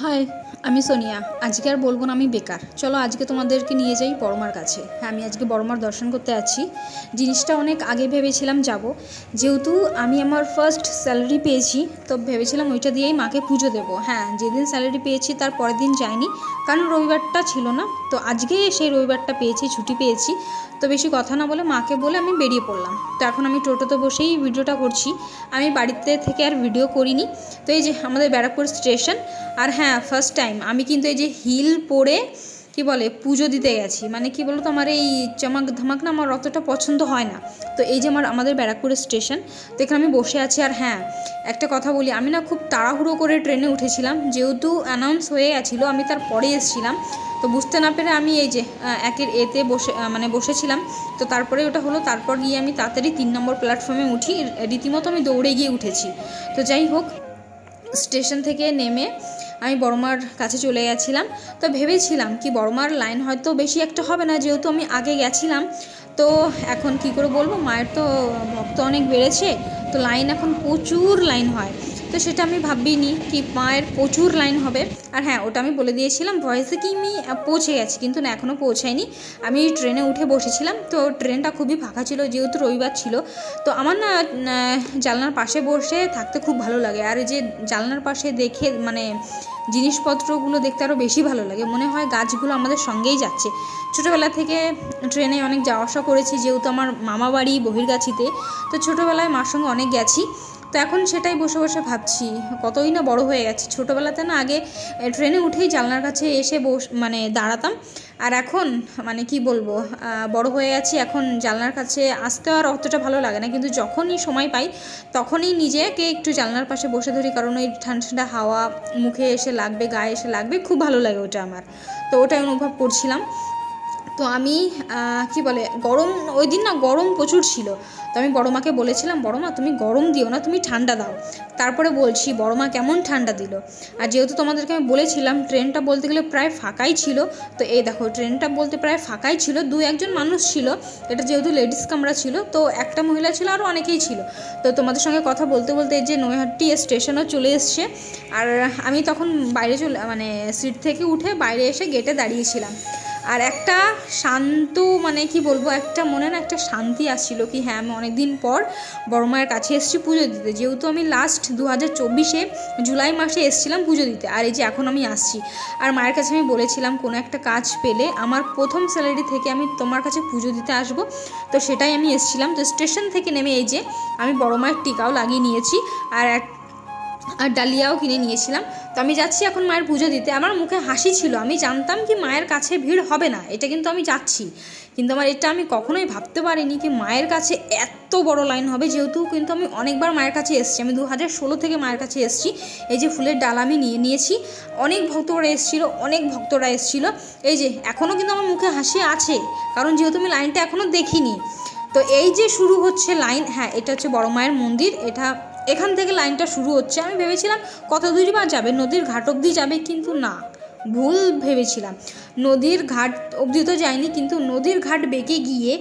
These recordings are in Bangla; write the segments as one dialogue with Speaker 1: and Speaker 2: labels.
Speaker 1: হাই, আমি সোনিয়া। আজকে আর বলবো না আমি বেকার। চলো আজকে তোমাদেরকে নিয়ে যাই বড়মার কাছে। হ্যাঁ, আমি আজকে বড়মার দর্শন করতে আছি। জিনিসটা অনেক আগে ভেবেছিলাম যাব, যেহেতু আমি আমার ফার্স্ট স্যালারি পেয়েছি, তো ভেবেছিলাম ওইটা দিয়েই মাকে পুজো দেবো। হ্যাঁ, যেদিন স্যালারি পেয়েছি তার পরের দিন যাইনি, কারণ রবিবারটা ছিল না। তো আজকে সেই রবিবারটা পেয়েছি, ছুটি পেয়েছি। তো বেশি কথা না বলে মাকে বলে আমি বেরিয়ে পড়লাম। তো এখন আমি টোটোতে বসেই ভিডিওটা করছি, আমি বাড়িতে থেকে আর ভিডিও করিনি। তো এই যে আমাদের ব্যারাকপুর স্টেশন। আর হ্যাঁ, ফার্স্ট টাইম আমি কিন্তু এই যে হিল পরে কি বলে পুজো দিতে গেছি। মানে কি বলতো, আমার এই চমক ধমক না আমার অতটা পছন্দ হয় না। তো এই যে আমাদের ব্যারাকপুর স্টেশন, তো এখানে আমি বসে আছি। আর হ্যাঁ, একটা কথা বলি, আমি না খুব তাড়াহুড়ো করে ট্রেনে উঠেছিলাম, যেহেতু অ্যানাউন্স হয়ে গেছিলো, আমি তার পরে এসেছিলাম। তো বুঝতে না পেরে আমি এই যে একের এতে বসেছিলাম। তো তারপরে ওটা হলো, তারপর গিয়ে আমি তাড়াতাড়ি 3 নম্বর প্ল্যাটফর্মে উঠি। রীতিমতো আমি দৌড়ে গিয়ে উঠেছি। তো যাই হোক, স্টেশন থেকে নেমে আমি বড়মার কাছে চলে গেছিলাম। তো ভেবেছিলাম কি বড়মার লাইন হয়তো বেশি একটা হবে না, যেহেতু আমি আগে গেছিলাম। তো এখন কি করে বলবো, মায়ের তো ভক্ত অনেক বেড়েছে, তো লাইন এখন প্রচুর লাইন হয়। তো সেটা আমি ভাবিনি কি মায়ের প্রচুর লাইন হবে। আর হ্যাঁ, ওটা আমি বলে দিয়েছিলাম ভয়েসে কি আমি পৌঁছে গেছি, কিন্তু না, এখনও পৌঁছাইনি। আমি ট্রেনে উঠে বসেছিলাম, তো ট্রেনটা খুবই ফাঁকা ছিল, যেহেতু রবিবার ছিল। তো আমার না জানলার পাশে বসে থাকতে খুব ভালো লাগে। আর এই যে জানলার পাশে দেখে মানে জিনিসপত্রগুলো দেখতে আরও বেশি ভালো লাগে, মনে হয় গাছগুলো আমাদের সঙ্গেই যাচ্ছে। ছোটোবেলা থেকে ট্রেনে অনেক যাওয়া আসা করেছি, যেহেতু আমার মামা বাড়ি বহিরগাছিতে। তো ছোটোবেলায় মার সঙ্গে অনেক গেছি। তো এখন সেটাই বসে বসে ভাবছি কতই না বড় হয়ে গেছে। ছোটোবেলাতে না আগে ট্রেনে উঠেই জানলার কাছে এসে মানে দাঁড়াতাম। আর এখন মানে কি বলবো, বড় হয়ে গেছি, এখন জানলার কাছে আসতে আর অতটা ভালো লাগে না, কিন্তু যখনই সময় পাই তখনই নিজেকে একটু জানলার পাশে বসে ধরি, কারণ ওই ঠান্ডা ঠান্ডা হাওয়া মুখে এসে লাগবে, গায়ে এসে লাগবে, খুব ভালো লাগে ওটা আমার। তো ওটাই অনুভব করছিলাম। তো আমি কি বলে গরম, ওই দিন না গরম প্রচুর ছিল। তো আমি বড়মাকে বলেছিলাম, বড়মা তুমি গরম দিও না, তুমি ঠান্ডা দাও। তারপরে বলছি বড়মা কেমন ঠান্ডা দিল। আর যেহেতু তোমাদেরকে আমি বলেছিলাম ট্রেনটা বলতে গেলে প্রায় ফাঁকাই ছিল, তো এই দেখো ট্রেনটা বলতে প্রায় ফাঁকাই ছিল, 2-1 মানুষ ছিল। এটা যেহেতু লেডিস কামরা ছিল, তো একটা মহিলা ছিল, আরও অনেকেই ছিল। তো তোমাদের সঙ্গে কথা বলতে বলতে এই যে নৈহাটি স্টেশনও চলে এসছে। আর আমি তখন বাইরে মানে সিট থেকে উঠে বাইরে এসে গেটে দাঁড়িয়েছিলাম। আর একটা শান্ত, মানে কি বলবো, একটা মনে না একটা শান্তি আসছিল কি হ্যাঁ, আমি অনেকদিন পর বড় মায়ের কাছে এসেছি পুজো দিতে। যেহেতু আমি লাস্ট 2024-এ জুলাই মাসে এসেছিলাম পুজো দিতে, আর এই যে এখন আমি আসছি। আর মায়ের কাছে আমি বলেছিলাম কোনো একটা কাজ পেলে আমার প্রথম স্যালারি থেকে আমি তোমার কাছে পুজো দিতে আসবো। তো সেটাই আমি এসেছিলাম। তো স্টেশন থেকে নেমে এই যে আমি বড় মায়ের টিকাও লাগিয়ে নিয়েছি, আর ডালিয়াও কিনে নিয়েছিলাম। তো আমি যাচ্ছি এখন মায়ের পুজো দিতে। আমার মুখে হাসি ছিল, আমি জানতাম কি মায়ের কাছে ভিড় হবে না, এটা কিন্তু আমি যাচ্ছি, কিন্তু এটা আমি কখনোই ভাবতে পারিনি কি মায়ের কাছে এত বড় লাইন হবে। যেহেতু কিন্তু আমি অনেকবার মায়ের কাছে এসেছি, আমি 2016 থেকে মায়ের কাছে এসেছি। এই যে ফুলের ডালা আমি নিয়েছি, অনেক ভক্তরা এসেছিলো। এই যে এখনও কিন্তু আমার মুখে হাসি আছে, কারণ যেহেতু আমি লাইনটা এখনও দেখিনি। তো এই যে শুরু হচ্ছে লাইন, হ্যাঁ এটা হচ্ছে বড় মায়ের মন্দির, এখান থেকে লাইনটা শুরু হচ্ছে। আমি ভেবেছিলাম কত দূরই বা যাবে, নদীর ঘাট অবধি যাবে, কিন্তু না, ভুল ভেবেছিলাম। নদীর ঘাট অবধি তো যায়নি, কিন্তু নদীর ঘাট বেঁকে গিয়ে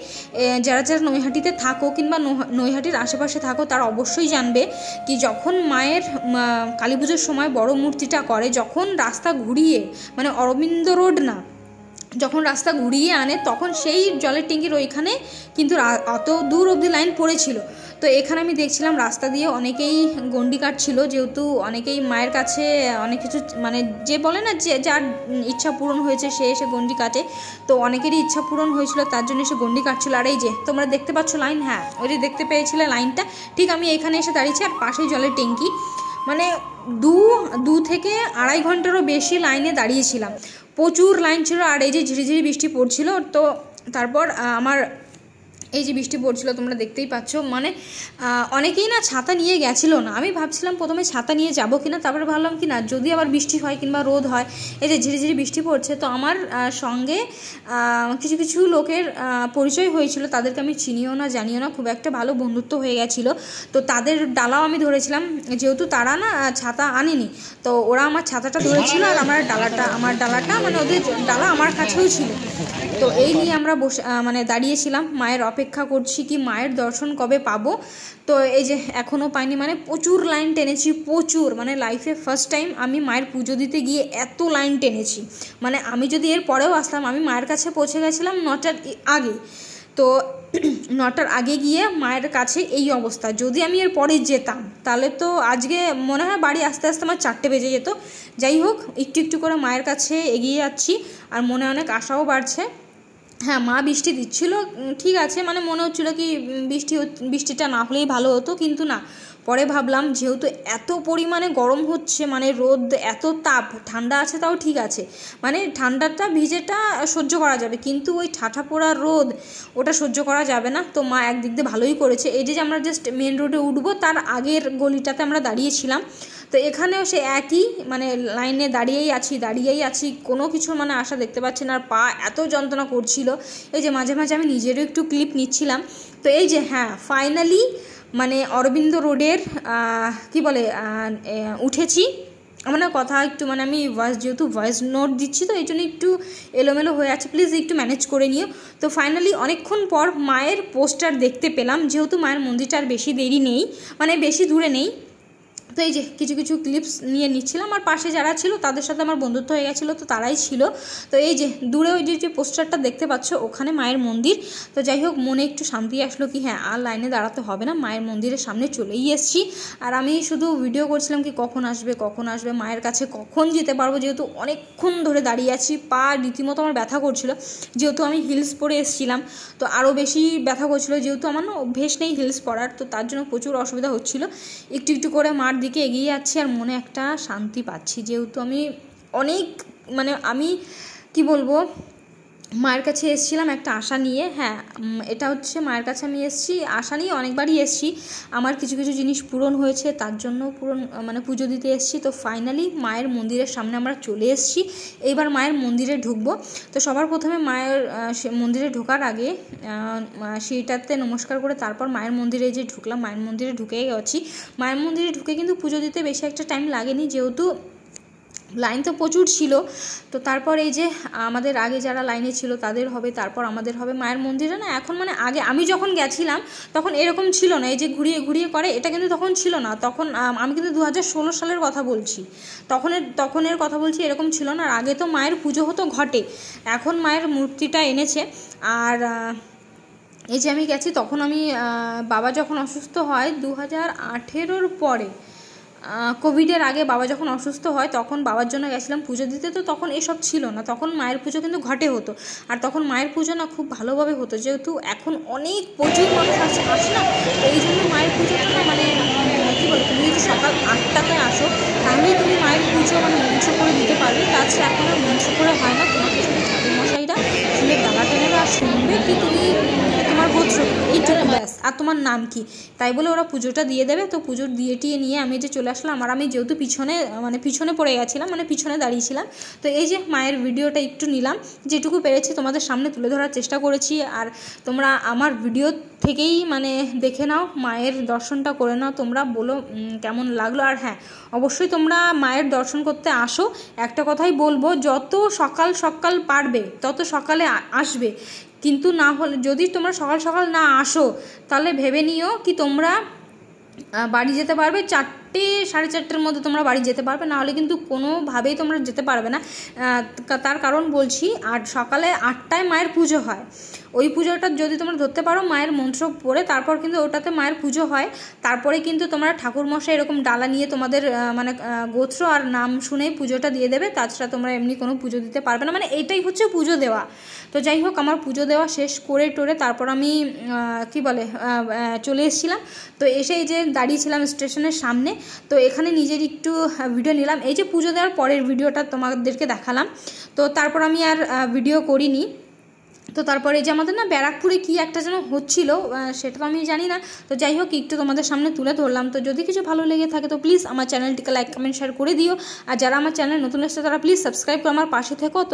Speaker 1: যারা যারা নৈহাটিতে থাকো কিংবা নৈহাটির আশেপাশে থাকো তারা অবশ্যই জানবে কি যখন মায়ের কালী পুজোর সময় বড় মূর্তিটা করে, যখন রাস্তা ঘুরিয়ে মানে অরবিন্দ রোড না, যখন রাস্তা ঘুরিয়ে আনে তখন সেই জলের ট্যাঙ্কির ওইখানে কিন্তু অত দূর অবধি লাইন পড়েছিল। তো এখানে আমি দেখছিলাম রাস্তা দিয়ে অনেকেই গণ্ডি কাটছিল, যেহেতু অনেকেই মায়ের কাছে অনেক কিছু মানে যে বলে না যে যার ইচ্ছা পূরণ হয়েছে সে এসে গণ্ডি কাটে, তো অনেকেরই ইচ্ছা পূরণ হয়েছিল, তার জন্য এসে গণ্ডি কাটছিল। আর এই যে তোমরা দেখতে পাচ্ছ লাইন, হ্যাঁ ওই যে দেখতে পেয়েছিলে লাইনটা, ঠিক আমি এখানে এসে দাঁড়িয়েছি, আর পাশেই জলের ট্যাঙ্কি। মানে 2 থেকে 2.5 ঘন্টারও বেশি লাইনে দাঁড়িয়েছিলাম, প্রচুর লাইন ছিল। আর এই যে ঝিরিঝিরি বৃষ্টি পড়ছিল, তো তারপর আমার এই যে বৃষ্টি পড়ছিল তোমরা দেখতেই পাচ্ছ, মানে অনেকেই না ছাতা নিয়ে গেছিলো না। আমি ভাবছিলাম প্রথমে ছাতা নিয়ে যাবো কিনা, তারপরে ভাবলাম কি না, যদি আবার বৃষ্টি হয় কিংবা রোদ হয়, এই যে ঝিরিঝিরি বৃষ্টি পড়ছে। তো আমার সঙ্গে কিছু কিছু লোকের পরিচয় হয়েছিল, তাদেরকে আমি চিনিও না জানিও না, খুব একটা ভালো বন্ধুত্ব হয়ে গেছিলো। তো তাদের ডালাও আমি ধরেছিলাম, যেহেতু তারা না ছাতা আনেনি, তো ওরা আমার ছাতাটা ধরেছিল, আর আমার ডালাটা মানে ওদের ডালা আমার কাছেও ছিল। তো এই নিয়ে আমরা বসে মানে দাঁড়িয়েছিলাম মায়ের অপেক্ষা অপেক্ষা করছি কি মায়ের দর্শন কবে পাবো। তো এই যে এখনও পাইনি, মানে প্রচুর লাইন টেনেছি, প্রচুর, মানে লাইফে ফার্স্ট টাইম আমি মায়ের পুজো দিতে গিয়ে এত লাইন টেনেছি। মানে আমি যদি এর পরেও আসতাম, আমি মায়ের কাছে পৌঁছে গেছিলাম 9টার আগে। তো 9টার আগে গিয়ে মায়ের কাছে এই অবস্থা। যদি আমি এর পরে যেতাম তাহলে তো আজকে মনে হয় বাড়ি আস্তে আস্তে আমার 4টে বেজে যেত। যাই হোক, একটু একটু করে মায়ের কাছে এগিয়ে যাচ্ছি, আর মনে অনেক আশাও বাড়ছে। হ্যাঁ, মা বৃষ্টি দিচ্ছিল, ঠিক আছে, মানে মনে হচ্ছিলো কি বৃষ্টিটা না হলেই ভালো হতো, কিন্তু না, পরে ভাবলাম যেহেতু এত পরিমাণে গরম হচ্ছে, মানে রোদ এত তাপ, ঠান্ডা আছে তাও ঠিক আছে, মানে ঠান্ডাটা ভিজেটা সহ্য করা যাবে, কিন্তু ওই ঠাঠা পোড়া রোদ ওটা সহ্য করা যাবে না। তো মা একদিক দিয়ে ভালোই করেছে। এই যে আমরা জাস্ট মেন রোডে উঠবো তার আগের গলিটাতে আমরা দাঁড়িয়েছিলাম। তো এখানেও সে একই, মানে লাইনে দাঁড়িয়েই আছি, কোনো কিছু মানে আশা দেখতে পাচ্ছি না, আর পা এত যন্ত্রণা করছিল। এই যে মাঝে মাঝে আমি নিজেরও একটু ক্লিপ নিচ্ছিলাম। তো এই যে হ্যাঁ, ফাইনালি মানে অরবিন্দ রোডের কি বলে উঠেছি। আমার না কথা একটু, মানে আমি যেহেতু ভয়েস নোট দিচ্ছি তো এই জন্য একটু এলোমেলো হয়ে আছে, প্লিজ একটু ম্যানেজ করে নিও। তো ফাইনালি অনেকক্ষণ পর মায়ের পোস্টার দেখতে পেলাম, যেহেতু মায়ের মন্দিরটা আর বেশি দেরি নেই, মানে বেশি দূরে নেই। তো এই যে কিছু কিছু ক্লিপস নিয়ে নিচ্ছিলাম, আর পাশে যারা ছিল তাদের সাথে আমার বন্ধুত্ব হয়ে গেছিলো, তো তারাই ছিল। তো এই যে দূরে ওই যে পোস্টারটা দেখতে পাচ্ছ, ওখানে মায়ের মন্দির। তো যাই হোক, মনে একটু শান্তি আসলো কি হ্যাঁ, আর লাইনে দাঁড়াতে হবে না, মায়ের মন্দিরের সামনে চলেই এসেছি। আর আমি শুধু ভিডিও করছিলাম কি কখন আসবে মায়ের কাছে, কখন যেতে পারবো, যেহেতু অনেকক্ষণ ধরে দাঁড়িয়ে আছি, পা রীতিমতো আমার ব্যথা করছিল, যেহেতু আমি হিলস পরে এসেছিলাম। তো আরও বেশি ব্যথা করছিলো, যেহেতু আমার না অভ্যেস নেই হিলস পরার, তো তার জন্য প্রচুর অসুবিধা হচ্ছিলো। একটু একটু করে মার দিকে এগিয়ে যাচ্ছি, আর মনে একটা শান্তি পাচ্ছি, যেহেতু আমি অনেক, মানে আমি কি বলবো, মায়ের কাছে এসেছিলাম একটা আশা নিয়ে। হ্যাঁ, এটা হচ্ছে মায়ের কাছে আমি এসেছি আশা নিয়ে, অনেকবারই এসেছি, আমার কিছু কিছু জিনিস পূরণ হয়েছে, তার জন্য মানে পুজো দিতে এসেছি। তো ফাইনালি মায়ের মন্দিরের সামনে আমরা চলে এসেছি, এইবার মায়ের মন্দিরে ঢুকবো। তো সবার প্রথমে মায়ের মন্দিরে ঢোকার আগে সেইটাতে নমস্কার করে তারপর মায়ের মন্দিরে যে ঢুকলাম, মায়ের মন্দিরে ঢুকেই গেছি। মায়ের মন্দিরে ঢুকে কিন্তু পুজো দিতে বেশি একটা টাইম লাগেনি, যেহেতু লাইন তো প্রচুর ছিল। তো তারপর এই যে আমাদের আগে যারা লাইনে ছিল তাদের হবে, তারপর আমাদের হবে। মায়ের মন্দিরে না এখন, মানে আগে আমি যখন গেছিলাম তখন এরকম ছিল না, এই যে ঘুরিয়ে ঘুরিয়ে করে, এটা কিন্তু তখন ছিল না। তখন আমি কিন্তু 2016 সালের কথা বলছি, তখনের কথা বলছি, এরকম ছিল না। আর আগে তো মায়ের পুজো হতো ঘটে, এখন মায়ের মূর্তিটা এনেছে। আর এই যে আমি গেছি তখন, আমি বাবা যখন অসুস্থ হয় 2018-র পরে, কোভিডের আগে বাবা যখন অসুস্থ হয় তখন বাবার জন্য গেছিলাম পুজো দিতে। তো তখন এসব ছিল না, তখন মায়ের পুজো কিন্তু ঘটে হতো, আর তখন মায়ের পুজো না খুব ভালোভাবে হতো, যেহেতু এখন অনেক প্রচুর মানুষ আসে না, এই জন্য মায়ের পুজোটা না, মানে কী বলে, তুমি যদি সকাল 8টাতে আসো তাহলেই তুমি মায়ের পুজো মানে মঞ্চ করে দিতে পারবে। তাছাড়া এখন আর মঞ্চ করে হয় না, তোমাকে শুধু ঠাকুরমশাইরা ফুলের ডালা টেনে আর শুনবে কি তুমি তোমার গোত্র এইটুকু ব্যাস, আর তোমার নাম কি, তাই বলে ওরা পুজোটা দিয়ে দেবে। তো পুজোর দিয়ে নিয়ে আমি যে চলে আসলাম, আর আমি যেহেতু পিছনে পড়ে গেছিলাম, মানে পিছনে দাঁড়িয়েছিলাম। তো এই যে মায়ের ভিডিওটা একটু নিলাম, যেটুকু পেরেছি তোমাদের সামনে তুলে ধরার চেষ্টা করেছি। আর তোমরা আমার ভিডিও থেকেই মানে দেখে নাও, মায়ের দর্শনটা করে নাও, তোমরা বলো কেমন লাগলো। আর হ্যাঁ, অবশ্যই তোমরা মায়ের দর্শন করতে আসো। একটা কথাই বলবো, যত সকাল পারবে তত সকালে আসবে, কিন্তু না হলে যদি তোমরা সকাল না আসো তাহলে ভেবে নিও কি তোমরা বাড়ি যেতে পারবে 4টে 4:30-র মধ্যে তোমরা বাড়ি যেতে পারবে, নাহলে কিন্তু কোনোভাবেই তোমরা যেতে পারবে না। তার কারণ বলছি, আর সকালে 8টায় মায়ের পুজো হয়, ওই পুজোটা যদি তোমরা ধরতে পারো মায়ের মন্ত্র পড়ে, তারপর কিন্তু ওটাতে মায়ের পুজো হয়। তারপরে কিন্তু তোমরা ঠাকুরমশাই এরকম ডালা নিয়ে তোমাদের মানে গোত্র আর নাম শুনেই পুজোটা দিয়ে দেবে, তাছাড়া তোমরা এমনি কোনো পুজো দিতে পারবে না, মানে এইটাই হচ্ছে পুজো দেওয়া। তো যাই হোক, আমার পুজো দেওয়া শেষ করে টোরে তারপর আমি কি বলে চলে এসেছিলাম। তো এসেই যে দাঁড়িয়েছিলাম স্টেশনের সামনে, তো এখানে নিজের একটু ভিডিও নিলাম। এই যে পুজো দেওয়ার পরের ভিডিওটা তোমাদেরকে দেখালাম, তো তারপর আমি আর ভিডিও করিনি। তো তারপরে যে আমাদের না ব্যারাকপুরে কি একটা যেন হচ্ছিল, সেটা তো আমি জানি না। তো যাই হোক, একটু তোমাদের সামনে তুলে ধরলাম। তো যদি কিছু ভালো লেগে থাকে তো প্লিজ আমার চ্যানেলটিকে লাইক কমেন্ট শেয়ার করে দিও, আর যারা আমার চ্যানেল নতুন এসেছে তারা প্লিজ সাবস্ক্রাইব করে আমার পাশে থেকো। তো